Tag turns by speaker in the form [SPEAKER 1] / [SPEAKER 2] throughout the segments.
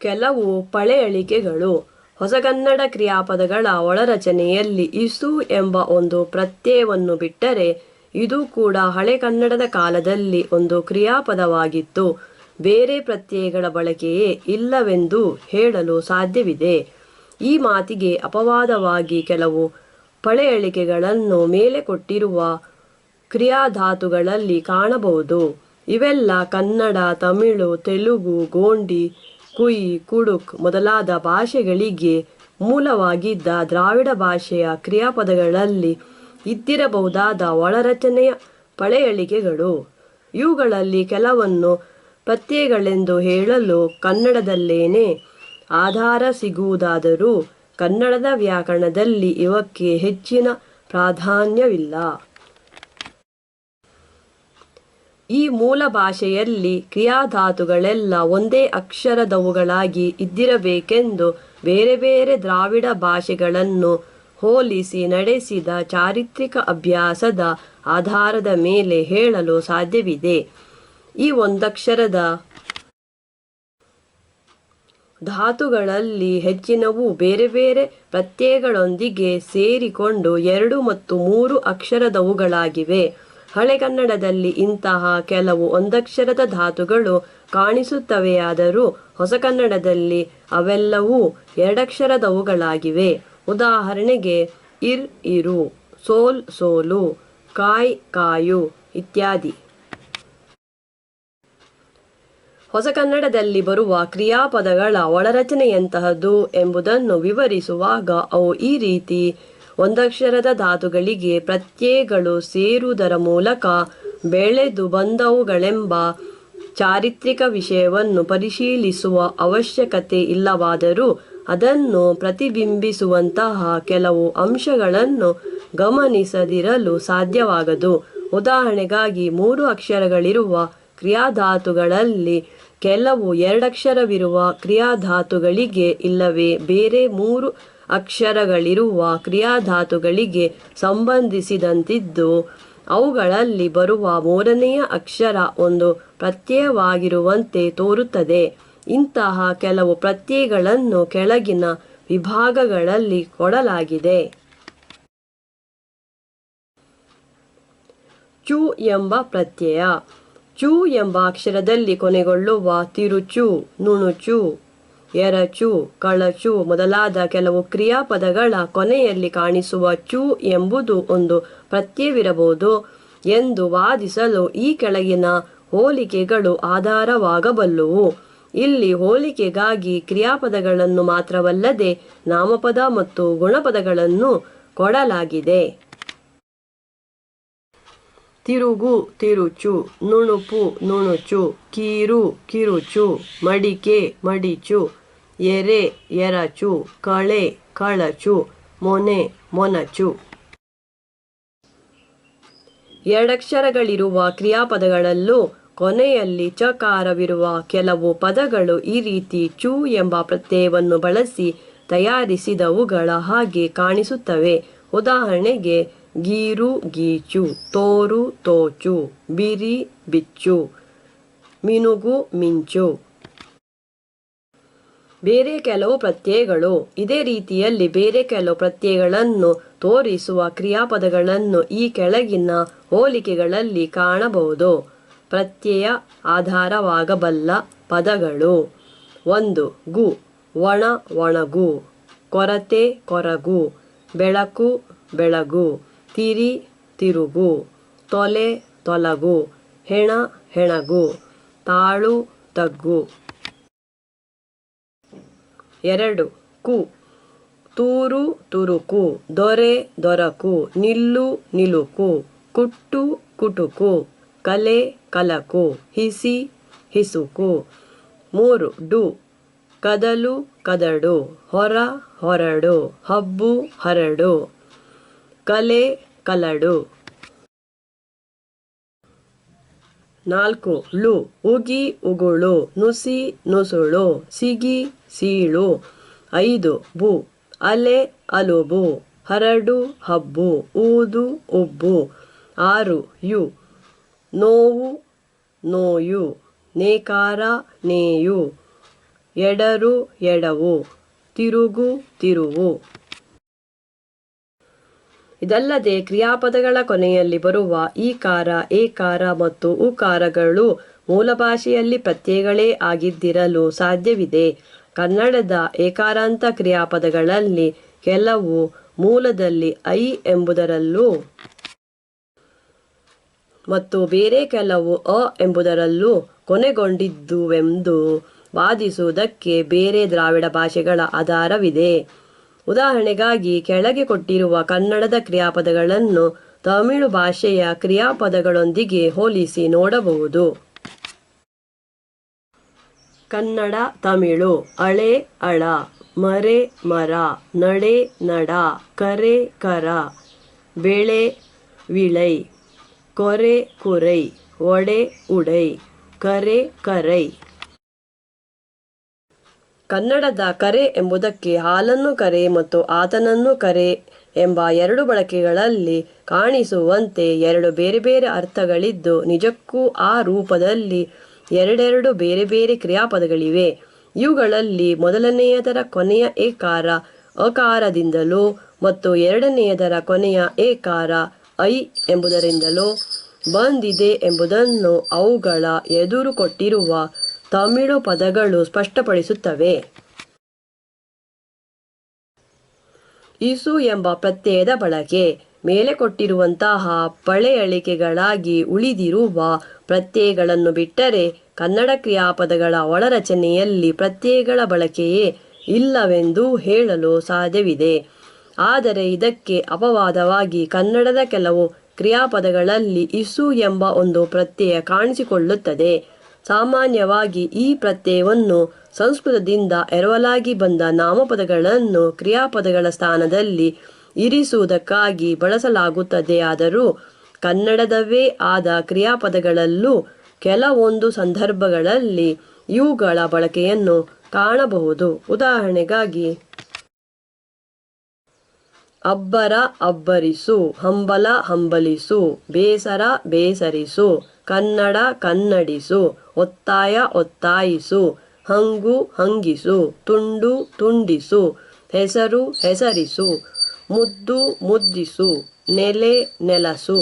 [SPEAKER 1] ಕೆಲವು ಪಳೆಯಳಿಕೆಗಳು. ಹೊಸಗನ್ನಡ ಕ್ರಿಯಾಪದಗಳ ಒಳರಚನೆಯಲ್ಲಿ ಇಸು ಎಂಬ ಒಂದು ಪ್ರತ್ಯಯವನ್ನು ಬಿಟ್ಟರೆ ಇದು ಕೂಡ ಹಳೆಗನ್ನಡದ ಕಾಲದಲ್ಲಿ ಒಂದು ಕ್ರಿಯಾಪದವಾಗಿತ್ತು. ಬೇರೆ ಪ್ರತ್ಯಯಗಳ ಬಳಕೆಯೇ ಇಲ್ಲವೆಂದು ಹೇಳಲು ಸಾಧ್ಯವಿದೆ. ಈ ಮಾತಿಗೆ ಅಪವಾದವಾಗಿ ಕೆಲವು ಪಳೆಯಳಿಕೆಗಳನ್ನು ಮೇಲೆ ಕೊಟ್ಟಿರುವ ಕ್ರಿಯಾಧಾತುಗಳಲ್ಲಿ ಕಾಣಬಹುದು. ಇವೆಲ್ಲ ಕನ್ನಡ, ತಮಿಳು, ತೆಲುಗು, ಗೋಂಡಿ, ಕುಯಿ, ಕುಡುಕ್ ಮೊದಲಾದ ಭಾಷೆಗಳಿಗೆ ಮೂಲವಾಗಿದ್ದ ದ್ರಾವಿಡ ಭಾಷೆಯ ಕ್ರಿಯಾಪದಗಳಲ್ಲಿ ಇದ್ದಿರಬಹುದಾದ ಒಳರಚನೆಯ ಪಳೆಯಳಿಕೆಗಳು. ಇವುಗಳಲ್ಲಿ ಕೆಲವನ್ನು ಪ್ರತ್ಯಯಗಳೆಂದು ಹೇಳಲು ಕನ್ನಡದಲ್ಲೇನೇ ಆಧಾರ ಸಿಗುವುದಾದರೂ ಕನ್ನಡದ ವ್ಯಾಕರಣದಲ್ಲಿ ಇವಕ್ಕೆ ಹೆಚ್ಚಿನ ಪ್ರಾಧಾನ್ಯವಿಲ್ಲ. ಈ ಮೂಲ ಭಾಷೆಯಲ್ಲಿ ಕ್ರಿಯಾಧಾತುಗಳೆಲ್ಲ ಒಂದೇ ಅಕ್ಷರದವುಗಳಾಗಿ ಇದ್ದಿರಬೇಕೆಂದು ಬೇರೆ ಬೇರೆ ದ್ರಾವಿಡ ಭಾಷೆಗಳನ್ನು ಹೋಲಿಸಿ ನಡೆಸಿದ ಚಾರಿತ್ರಿಕ ಅಭ್ಯಾಸದ ಆಧಾರದ ಮೇಲೆ ಹೇಳಲು ಸಾಧ್ಯವಿದೆ. ಈ ಒಂದಕ್ಷರದ ಧಾತುಗಳಲ್ಲಿ ಹೆಚ್ಚಿನವು ಬೇರೆ ಬೇರೆ ಪ್ರತ್ಯಯಗಳೊಂದಿಗೆ ಸೇರಿಕೊಂಡು 2 ಮತ್ತು 3 ಅಕ್ಷರದವುಗಳಾಗಿವೆ. ಹಳೆಗನ್ನಡದಲ್ಲಿ ಇಂತಹ ಕೆಲವು ಒಂದಕ್ಷರದ ಧಾತುಗಳು ಕಾಣಿಸುತ್ತವೆಯಾದರೂ ಹೊಸಗನ್ನಡದಲ್ಲಿ ಅವೆಲ್ಲವೂ ಎರಡಕ್ಷರದವುಗಳಾಗಿವೆ. ಉದಾಹರಣೆಗೆ ಇರ್ ಇರು, ಸೋಲ್ ಸೋಲು, ಕಾಯ್ ಕಾಯು ಇತ್ಯಾದಿ. ಹೊಸಗನ್ನಡದಲ್ಲಿ ಬರುವ ಕ್ರಿಯಾಪದಗಳ ಒಳರಚನೆಯಂತಹದ್ದು ಎಂಬುದನ್ನು ವಿವರಿಸುವಾಗ ಅವು ಈ ರೀತಿ ಒಂದಕ್ಷರದ ಧಾತುಗಳಿಗೆ ಪ್ರತ್ಯಯಗಳು ಸೇರುವುದರ ಮೂಲಕ ಬೆಳೆದು ಬಂದವುಗಳೆಂಬ ಚಾರಿತ್ರಿಕ ವಿಷಯವನ್ನು ಪರಿಶೀಲಿಸುವ ಅವಶ್ಯಕತೆ ಇಲ್ಲವಾದರೂ ಅದನ್ನು ಪ್ರತಿಬಿಂಬಿಸುವಂತಹ ಕೆಲವು ಅಂಶಗಳನ್ನು ಗಮನಿಸದಿರಲು ಸಾಧ್ಯವಾಗದು. ಉದಾಹರಣೆಗಾಗಿ 3 ಅಕ್ಷರಗಳಿರುವ ಕ್ರಿಯಾಧಾತುಗಳಲ್ಲಿ ಕೆಲವು 2 ಅಕ್ಷರವಿರುವ ಕ್ರಿಯಾಧಾತುಗಳಿಗೆ ಇಲ್ಲವೇ ಬೇರೆ 3 ಅಕ್ಷರಗಳಿರುವ ಕ್ರಿಯಾಧಾತುಗಳಿಗೆ ಸಂಬಂಧಿಸಿದಂತಿದ್ದು ಅವುಗಳಲ್ಲಿ ಬರುವ 3ನೆಯ ಅಕ್ಷರ ಒಂದು ಪ್ರತ್ಯಯವಾಗಿರುವಂತೆ ತೋರುತ್ತದೆ. ಇಂತಹ ಕೆಲವು ಪ್ರತ್ಯಯಗಳನ್ನು ಕೆಳಗಿನ ವಿಭಾಗಗಳಲ್ಲಿ ಕೊಡಲಾಗಿದೆ. ಚು ಎಂಬ ಪ್ರತ್ಯಯ. ಚು ಎಂಬ ಅಕ್ಷರದಲ್ಲಿ ಕೊನೆಗೊಳ್ಳುವ ತಿರುಚು, ನುಣುಚು, ಎರಚು, ಕಳಚು ಮೊದಲಾದ ಕೆಲವು ಕ್ರಿಯಾಪದಗಳ ಕೊನೆಯಲ್ಲಿ ಕಾಣಿಸುವ ಚು ಎಂಬುದು ಒಂದು ಪ್ರತ್ಯಯವಿರಬಹುದು ಎಂದು ವಾದಿಸಲು ಈ ಕೆಳಗಿನ ಹೋಲಿಕೆಗಳು ಆಧಾರವಾಗಬಲ್ಲುವು. ಇಲ್ಲಿ ಹೋಲಿಕೆಗಾಗಿ ಕ್ರಿಯಾಪದಗಳನ್ನು ಮಾತ್ರವಲ್ಲದೆ ನಾಮಪದ ಮತ್ತು ಗುಣಪದಗಳನ್ನು ಕೊಡಲಾಗಿದೆ. ತಿರುಗು ತಿರುಚು, ನುಣುಪು ನುಣುಚು, ಕೀರು ಕಿರುಚು, ಮಡಿಕೆ ಮಡಿಚು, ಎರೆ ಎರಚು, ಕಳೆ ಕಳಚು, ಮೊನೆ ಮೊನಚು. ಎರಡಕ್ಷರಗಳಿರುವ ಕ್ರಿಯಾಪದಗಳಲ್ಲೂ ಕೊನೆಯಲ್ಲಿ ಚಕಾರವಿರುವ ಕೆಲವು ಪದಗಳು ಈ ರೀತಿ ಚು ಎಂಬ ಪ್ರತ್ಯಯವನ್ನು ಬಳಸಿ ತಯಾರಿಸಿದವುಗಳ ಹಾಗೆ ಕಾಣಿಸುತ್ತವೆ. ಉದಾಹರಣೆಗೆ ಗೀರು ಗೀಚು, ತೋರು ತೋಚು, ಬಿರಿ ಬಿಚ್ಚು, ಮಿನುಗು ಮಿಂಚು. ಬೇರೆ ಕೆಲವು ಪ್ರತ್ಯಯಗಳು. ಇದೇ ರೀತಿಯಲ್ಲಿ ಬೇರೆ ಕೆಲವು ಪ್ರತ್ಯಯಗಳನ್ನು ತೋರಿಸುವ ಕ್ರಿಯಾಪದಗಳನ್ನು ಈ ಕೆಳಗಿನ ಹೋಲಿಕೆಗಳಲ್ಲಿ ಕಾಣಬಹುದು. ಪ್ರತ್ಯಯ ಆಧಾರವಾಗಬಲ್ಲ ಪದಗಳು. 1. ಗು, ಒಣ ಒಣಗು, ಕೊರತೆ ಕೊರಗು, ಬೆಳಕು ಬೆಳಗು, ತಿರಿ ತಿರುಗು, ತೊಲೆ ತೊಲಗು, ಹೆಣ ಹೆಣಗು, ತಾಳು ತಗ್ಗು. 2. ಕು, ತೂರು ತುರುಕು, ದೊರೆ ದೊರಕು, ನಿಲ್ಲು ನಿಲುಕು, ಕುಟ್ಟು ಕುಟುಕು, ಕಲೆ ಕಲಕು, ಹಿಸಿ ಹಿಸುಕು. 3. ಡು, ಕದಲು ಕದಡು, ಹೊರ ಹೊರಡು, ಹಬ್ಬು ಹರಡು, ಕಲೆ ಕಲಡು. 4. ಳು, ಉಗಿ ಉಗುಳು, ನುಸಿ ನುಸುಳು, ಸಿಗಿ ಸೀಳು. 5. ಬು, ಅಲೆ ಅಲುಬು, ಹರಡು ಹಬ್ಬು, ಊದು ಉಬ್ಬು. 6. ಯು, ನೋವು ನೋಯು, ನೇಕಾರ ನೇಯು, ಎಡರು ಎಡವು, ತಿರುಗು ತಿರುವು. ಇದಲ್ಲದೆ ಕ್ರಿಯಾಪದಗಳ ಕೊನೆಯಲ್ಲಿ ಬರುವ ಈಕಾರ, ಏಕಾರ ಮತ್ತು ಉಕಾರಗಳು ಮೂಲ ಭಾಷೆಯಲ್ಲಿ ಪ್ರತ್ಯಯಗಳೇ ಆಗಿದ್ದಿರಲು ಸಾಧ್ಯವಿದೆ. ಕನ್ನಡದ ಏಕಾರಾಂತ ಕ್ರಿಯಾಪದಗಳಲ್ಲಿ ಕೆಲವು ಮೂಲದಲ್ಲಿ ಐ ಎಂಬುದರಲ್ಲೂ ಮತ್ತು ಬೇರೆ ಕೆಲವು ಅ ಎಂಬುದರಲ್ಲೂ ಕೊನೆಗೊಂಡಿದ್ದುವೆಂದು ವಾದಿಸುವುದಕ್ಕೆ ಬೇರೆ ದ್ರಾವಿಡ ಭಾಷೆಗಳ ಆಧಾರವಿದೆ. ಉದಾಹರಣೆಗಾಗಿ ಕೆಳಗೆ ಕೊಟ್ಟಿರುವ ಕನ್ನಡದ ಕ್ರಿಯಾಪದಗಳನ್ನು ತಮಿಳು ಭಾಷೆಯ ಕ್ರಿಯಾಪದಗಳೊಂದಿಗೆ ಹೋಲಿಸಿ ನೋಡಬಹುದು. ಕನ್ನಡ ತಮಿಳು: ಅಳೆ ಅಳ, ಮರೆ ಮರ, ನಡೆ ನಡ, ಕರೆ ಕರ, ಬೆಳೆ ವಿಳೈ, ಕೊರೆ ಕುರೈ, ಒಡೆ ಉಡೈ, ಕರೆ ಕರೈ. ಕನ್ನಡದ ಕರೆ ಎಂಬುದಕ್ಕೆ ಹಾಲನ್ನು ಕರೆ ಮತ್ತು ಆತನನ್ನು ಕರೆ ಎಂಬ ಎರಡು ಬಳಕೆಗಳಲ್ಲಿ ಕಾಣಿಸುವಂತೆ ಎರಡು ಬೇರೆ ಬೇರೆ ಅರ್ಥಗಳಿದ್ದು, ನಿಜಕ್ಕೂ ಆ ರೂಪದಲ್ಲಿ ಎರಡೆರಡು ಬೇರೆ ಬೇರೆ ಕ್ರಿಯಾಪದಗಳಿವೆ. ಇವುಗಳಲ್ಲಿ ಮೊದಲನೆಯದರ ಕೊನೆಯ ಏಕಾರ ಅಕಾರದಿಂದಲೂ ಮತ್ತು ಎರಡನೆಯದರ ಕೊನೆಯ ಏಕಾರ ಐ ಎಂಬುದರಿಂದಲೂ ಬಂದಿದೆ ಎಂಬುದನ್ನು ಅವುಗಳ ಎದುರು ಕೊಟ್ಟಿರುವ ತಮಿಳು ಪದಗಳು ಸ್ಪಷ್ಟಪಡಿಸುತ್ತವೆ. ಇಸು ಎಂಬ ಪ್ರತ್ಯಯದ ಬಳಕೆ ಮೇಲೆ ಕೊಟ್ಟಿರುವಂತಹ ಪಳೆಯಳಿಕೆಗಳಾಗಿ ಉಳಿದಿರುವ ಪ್ರತ್ಯಯಗಳನ್ನು ಬಿಟ್ಟರೆ ಕನ್ನಡ ಕ್ರಿಯಾಪದಗಳ ಒಳರಚನೆಯಲ್ಲಿ ಪ್ರತ್ಯಯಗಳ ಬಳಕೆಯೇ ಇಲ್ಲವೆಂದು ಹೇಳಲು ಸಾಧ್ಯವಿದೆ. ಆದರೆ ಇದಕ್ಕೆ ಅಪವಾದವಾಗಿ ಕನ್ನಡದ ಕೆಲವು ಕ್ರಿಯಾಪದಗಳಲ್ಲಿ ಇಸು ಎಂಬ ಒಂದು ಪ್ರತ್ಯಯ ಕಾಣಿಸಿಕೊಳ್ಳುತ್ತದೆ. ಸಾಮಾನ್ಯವಾಗಿ ಈ ಪ್ರತ್ಯಯವನ್ನು ಸಂಸ್ಕೃತದಿಂದ ಎರವಲಾಗಿ ಬಂದ ನಾಮಪದಗಳನ್ನು ಕ್ರಿಯಾಪದಗಳ ಸ್ಥಾನದಲ್ಲಿ ಇರಿಸುವುದಕ್ಕಾಗಿ ಬಳಸಲಾಗುತ್ತದೆಯಾದರೂ ಕನ್ನಡದವೇ ಆದ ಕ್ರಿಯಾಪದಗಳಲ್ಲೂ ಕೆಲವೊಂದು ಸಂದರ್ಭಗಳಲ್ಲಿ ಇವುಗಳ ಬಳಕೆಯನ್ನು ಕಾಣಬಹುದು. ಉದಾಹರಣೆಗಾಗಿ ಅಬ್ಬರ ಅಬ್ಬರಿಸು, ಹಂಬಲ ಹಂಬಲಿಸು, ಬೇಸರ ಬೇಸರಿಸು, ಕನ್ನಡ ಕನ್ನಡಿಸು, ಒತ್ತಾಯ ಒತ್ತಾಯಿಸು, ಹಂಗು ಹಂಗಿಸು, ತುಂಡು ತುಂಡಿಸು, ಹೆಸರು ಹೆಸರಿಸು, ಮುದ್ದು ಮುದ್ದಿಸು, ನೆಲೆ ನೆಲಸು.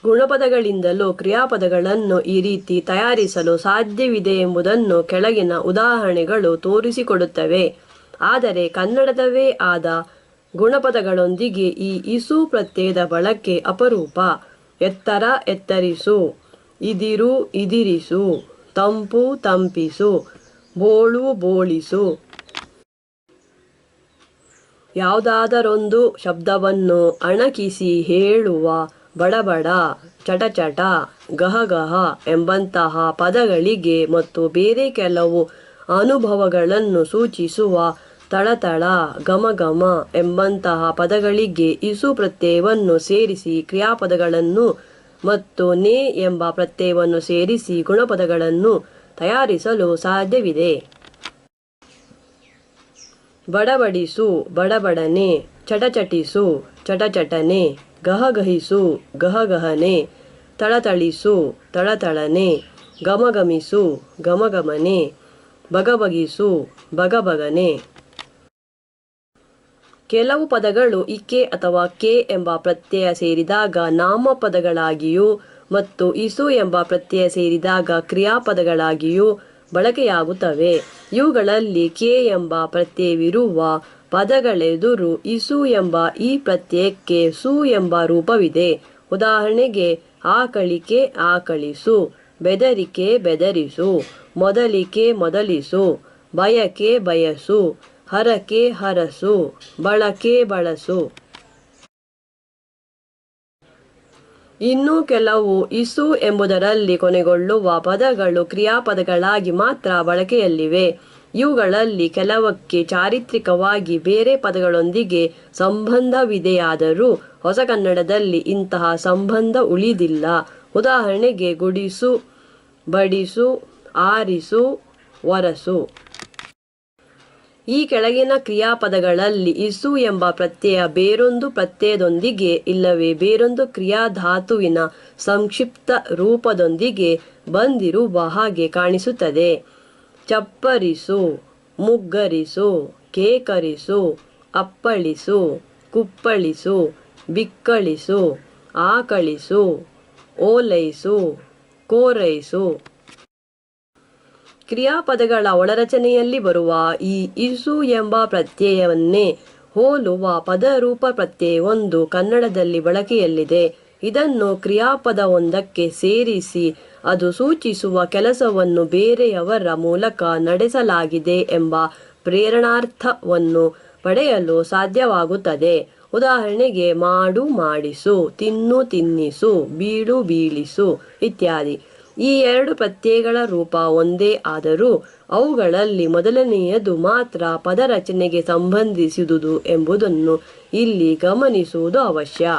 [SPEAKER 1] ಗುಣಪದಗಳಿಂದಲೂ ಕ್ರಿಯಾಪದಗಳನ್ನು ಈ ರೀತಿ ತಯಾರಿಸಲು ಸಾಧ್ಯವಿದೆ ಎಂಬುದನ್ನು ಕೆಳಗಿನ ಉದಾಹರಣೆಗಳು ತೋರಿಸಿಕೊಡುತ್ತವೆ. ಆದರೆ ಕನ್ನಡದವೇ ಆದ ಗುಣಪದಗಳೊಂದಿಗೆ ಈ ಇಸು ಪ್ರತ್ಯಯದ ಬಳಕೆ ಅಪರೂಪ. ಎತ್ತರ ಎತ್ತರಿಸು, ಇದಿರು ಇದಿರಿಸು, ತಂಪು ತಂಪಿಸು, ಬೋಳು ಬೋಳಿಸು. ಯಾವುದಾದರೊಂದು ಶಬ್ದವನ್ನು ಅಣಕಿಸಿ ಹೇಳುವ ಬಡಬಡ, ಚಟಚಟ, ಗಹಗಹ ಎಂಬಂತಹ ಪದಗಳಿಗೆ ಮತ್ತು ಬೇರೆ ಕೆಲವು ಅನುಭವಗಳನ್ನು ಸೂಚಿಸುವ ತಳತಳ, ಘಮಘಮ ಎಂಬಂತಹ ಪದಗಳಿಗೆ ಇಸು ಪ್ರತ್ಯಯವನ್ನು ಸೇರಿಸಿ ಕ್ರಿಯಾಪದಗಳನ್ನು ಮತ್ತು ನೇ ಎಂಬ ಪ್ರತ್ಯಯವನ್ನು ಸೇರಿಸಿ ಗುಣಪದಗಳನ್ನು ತಯಾರಿಸಲು ಸಾಧ್ಯವಿದೆ. ಬಡಬಡಿಸು, ಬಡಬಡನೆ, ಚಟಚಟಿಸು, ಚಟಚಟನೆ, ಗಹಗಹಿಸು, ಗಹಗಹನೆ, ತಳತಳಿಸು, ತಳತಳನೆ, ಘಮಘಮಿಸು, ಘಮಘಮನೆ, ಬಗಬಗಿಸು, ಬಗಬಗನೆ. ಕೆಲವು ಪದಗಳು ಇಕೆ ಅಥವಾ ಕೆ ಎಂಬ ಪ್ರತ್ಯಯ ಸೇರಿದಾಗ ನಾಮಪದಗಳಾಗಿಯೂ ಮತ್ತು ಇಸು ಎಂಬ ಪ್ರತ್ಯಯ ಸೇರಿದಾಗ ಕ್ರಿಯಾಪದಗಳಾಗಿಯೂ ಬಳಕೆಯಾಗುತ್ತವೆ. ಇವುಗಳಲ್ಲಿ ಕೆ ಎಂಬ ಪ್ರತ್ಯಯವಿರುವ ಪದಗಳೆದುರು ಇಸು ಎಂಬ ಈ ಪ್ರತ್ಯಯಕ್ಕೆ ಸು ಎಂಬ ರೂಪವಿದೆ. ಉದಾಹರಣೆಗೆ ಆಕಳಿಕೆ ಆಕಳಿಸು, ಬೆದರಿಕೆ ಬೆದರಿಸು, ಮೊದಲಿಕೆ ಮೊದಲಿಸು, ಬಯಕೆ ಬಯಸು, ಹರಕೆ ಹರಸು, ಬಳಕೆ ಬಳಸು. ಇನ್ನು ಕೆಲವು ಇಸು ಎಂಬುದರಲ್ಲಿ ಕೊನೆಗೊಳ್ಳುವ ಪದಗಳು ಕ್ರಿಯಾಪದಗಳಾಗಿ ಮಾತ್ರ ಬಳಕೆಯಲ್ಲಿವೆ. ಇವುಗಳಲ್ಲಿ ಕೆಲವಕ್ಕೆ ಚಾರಿತ್ರಿಕವಾಗಿ ಬೇರೆ ಪದಗಳೊಂದಿಗೆ ಸಂಬಂಧವಿದೆಯಾದರೂ ಹೊಸಗನ್ನಡದಲ್ಲಿ ಇಂತಹ ಸಂಬಂಧ ಉಳಿದಿಲ್ಲ. ಉದಾಹರಣೆಗೆ ಗುಡಿಸು, ಬಡಿಸು, ಆರಿಸು, ಒರಸು. ಈ ಕೆಳಗಿನ ಕ್ರಿಯಾಪದಗಳಲ್ಲಿ ಇಸು ಎಂಬ ಪ್ರತ್ಯಯ ಬೇರೊಂದು ಪ್ರತ್ಯಯದೊಂದಿಗೆ ಇಲ್ಲವೇ ಬೇರೊಂದು ಕ್ರಿಯಾಧಾತುವಿನ ಸಂಕ್ಷಿಪ್ತ ರೂಪದೊಂದಿಗೆ ಬಂದಿರುವ ಹಾಗೆ ಕಾಣಿಸುತ್ತದೆ. ಚಪ್ಪರಿಸು, ಮುಗ್ಗರಿಸು, ಕೇಕರಿಸು, ಅಪ್ಪಳಿಸು, ಕುಪ್ಪಳಿಸು, ಬಿಕ್ಕಳಿಸು, ಆಕಳಿಸು, ಓಲೈಸು, ಕೋರೈಸು. ಕ್ರಿಯಾಪದಗಳ ಒಳರಚನೆಯಲ್ಲಿ ಬರುವ ಈ ಇಸು ಎಂಬ ಪ್ರತ್ಯಯವನ್ನೇ ಹೋಲುವ ಪದರೂಪ ಪ್ರತ್ಯಯವೊಂದು ಕನ್ನಡದಲ್ಲಿ ಬಳಕೆಯಲ್ಲಿದೆ. ಇದನ್ನು ಕ್ರಿಯಾಪದವೊಂದಕ್ಕೆ ಸೇರಿಸಿ ಅದು ಸೂಚಿಸುವ ಕೆಲಸವನ್ನು ಬೇರೆಯವರ ಮೂಲಕ ನಡೆಸಲಾಗಿದೆ ಎಂಬ ಪ್ರೇರಣಾರ್ಥವನ್ನು ಪಡೆಯಲು ಸಾಧ್ಯವಾಗುತ್ತದೆ. ಉದಾಹರಣೆಗೆ ಮಾಡು ಮಾಡಿಸು, ತಿನ್ನು ತಿನ್ನಿಸು, ಬೀಳು ಬೀಳಿಸು ಇತ್ಯಾದಿ. ಈ ಎರಡು ಪ್ರತ್ಯಯಗಳ ರೂಪ ಒಂದೇ ಆದರೂ ಅವುಗಳಲ್ಲಿ ಮೊದಲನೆಯದು ಮಾತ್ರ ಪದರಚನೆಗೆ ಸಂಬಂಧಿಸಿದುದು ಎಂಬುದನ್ನು ಇಲ್ಲಿ ಗಮನಿಸುವುದು ಅವಶ್ಯ.